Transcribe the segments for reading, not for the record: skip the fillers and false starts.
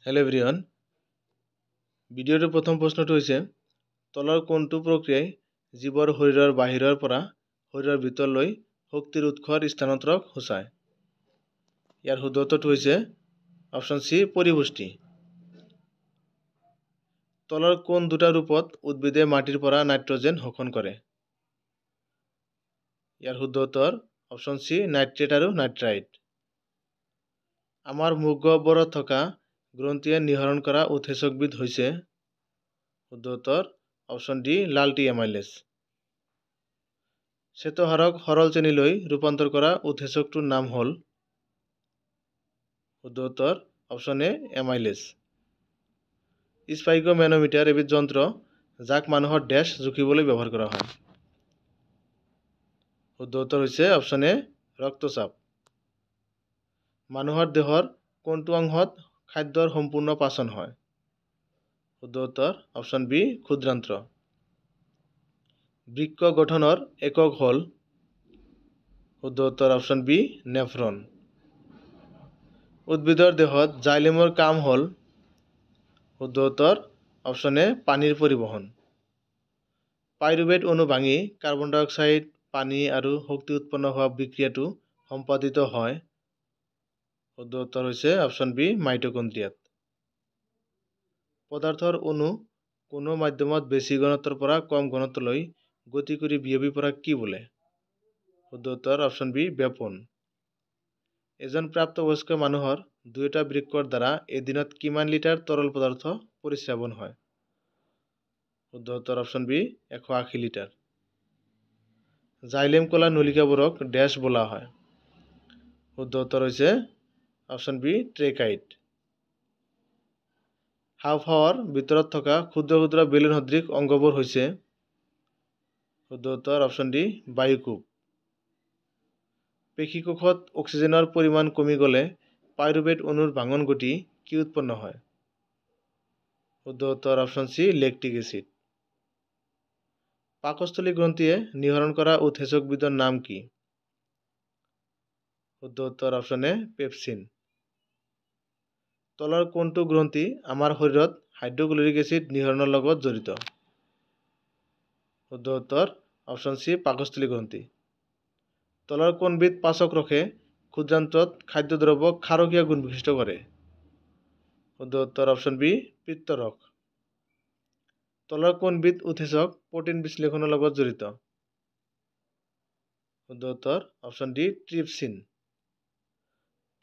hello everyone ভিডিওৰ প্ৰথম প্ৰশ্নটো হৈছে তলৰ কোনটো প্ৰক্ৰিয়াই জীৱৰ শৰীৰৰ বাহিৰৰ পৰা শৰীৰৰ ভিতৰলৈ শক্তিৰ উৎসৰ স্থানান্তৰক সূচায় ইয়াৰ শুদ্ধ উত্তৰটো হৈছে অপচন সি পৰিপুষ্টি তলৰ কোন দুটা ৰূপত উদ্ভিদে মাটিৰ পৰা নাইট্ৰজেন শোষণ কৰে ইয়াৰ শুদ্ধ উত্তৰ অপচন সি নাইট্ৰেট আৰু নাইট্ৰাইট আমাৰ মুখগহ্বৰত থকা গ্ৰন্থিয়ে নিঃসৰণ কৰা উৎসেচকবিধ হৈছে শুদ্ধ উত্তৰ অপচন ডি লাল টি এমাইলেজ শ্বেতসাৰক সৰল চেনিলৈ ৰূপান্তৰ কৰা উৎসেচকটোৰ নাম হ'ল শুদ্ধ উত্তৰ অপচন এ এমাইলেজ স্পাইগোমেনোমিটাৰ এবিধ যন্ত্ৰ যাক মানুহৰ ডেছ জুখিবলৈ ব্যৱহাৰ কৰা হয় শুদ্ধ উত্তৰ হৈছে অপচন এ ৰক্তচাপ মানুহৰ দেহৰ কোনটো অংশত খাদ্যৰ সম্পূৰ্ণ পাচন হয় শুদ্ধ উত্তৰ অপচন বি ক্ষুদ্ৰান্ত্ৰ বৃক্ক গঠনৰ একক হ'ল শুদ্ধ উত্তৰ অপচন বি নেফ্ৰন উদ্ভিদৰ দেহত জাইলেমৰ কাম হ'ল শুদ্ধ উত্তৰ অপচন এ পানীৰ পৰিবহণ পাইৰুভেট অণু ভাঙি কাৰ্বন ডাই অক্সাইড পানী আৰু শক্তি উৎপন্ন হোৱা বিক্ৰিয়াটো সম্পাদিত হয় শুদ্ধ উত্তৰ হৈছে অপচন বি মাইটোকন্ড্ৰিয়াত পদাৰ্থৰ অণু কোনো মাধ্যমত বেছি ঘনত্বৰ পৰা কম ঘনত্বলৈ গতি কৰি বিয়পি পৰা কি বোলে শুদ্ধ উত্তৰ অপচন বি ব্যাপন এজন প্ৰাপ্তবয়স্ক মানুহৰ দুয়োটা বৃক্কৰ দ্বাৰা এদিনত কিমান লিটাৰ তৰল পদাৰ্থ পৰিস্ৰাৱন হয় শুদ্ধ উত্তৰ অপচন বি 180 লিটাৰ জাইলেম কলা নলিকাবোৰক ডেছ বোলা হয় শুদ্ধ উত্তৰ হৈছে অপচন বি ট্ৰেকাইট হাঁওফাঁওৰ ভিতৰত থকা ক্ষুদ্ৰ ক্ষুদ্ৰ বেলুন সদৃশ অংগবোৰ হৈছে শুদ্ধ উত্তৰ অপচন ডি বায়ুকোষ পেশীকোষত অক্সিজেনৰ পৰিমাণ কমি গ'লে পাইৰুভেট অণুৰ ভাঙন ঘটি কি উৎপন্ন হয় শুদ্ধ উত্তৰ অপচন সি লেক্টিক এচিড পাকস্থলী গ্ৰন্থিয়ে নিঃসৰণ কৰা উৎসেচকবিধৰ নাম কি শুদ্ধ উত্তৰ অপচন এ পেপচিন তলৰ কোনটো গ্ৰন্থি আমাৰ শৰীৰত হাইড্ৰক্লৰিক এচিড নিঃসৰণৰ লগত জড়িত শুদ্ধ উত্তৰ অপচন সি পাকস্থলী গ্ৰন্থি তলৰ কোনবিধ পাচক ৰসে ক্ষুদ্ৰান্তত খাদ্যদ্ৰব্য ক্ষাৰকীয় গুণ বিশিষ্ট কৰে শুদ্ধ উত্তৰ অপচন বি পিত্তৰস তলৰ কোনবিধ উৎসেচক প্ৰটিন বিশ্লেষণৰ লগত জড়িত শুদ্ধ উত্তৰ অপচন ডি ট্ৰিপচিন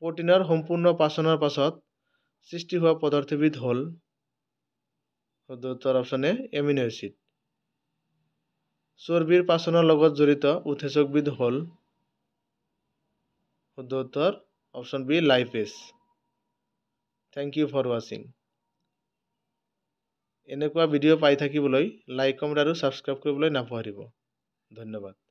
প্ৰটিনৰ সম্পূৰ্ণ পাচনৰ পাছত সৃষ্টি হোৱা পদাৰ্থবিধ হ'ল শুদ্ধ উত্তৰ অপচন এ এমিনো এচিড চৰ্বিৰ পাচনৰ লগত জড়িত উৎসেচকবিধ হ'ল শুদ্ধ উত্তৰ অপচন B lipase thank you for ৱাচিং এনেকুৱা ভিডিঅ' পাই থাকিবলৈ লাইক কমেণ্ট আৰু ছাবস্ক্ৰাইব কৰিবলৈ নাপাহৰিব ধন্যবাদ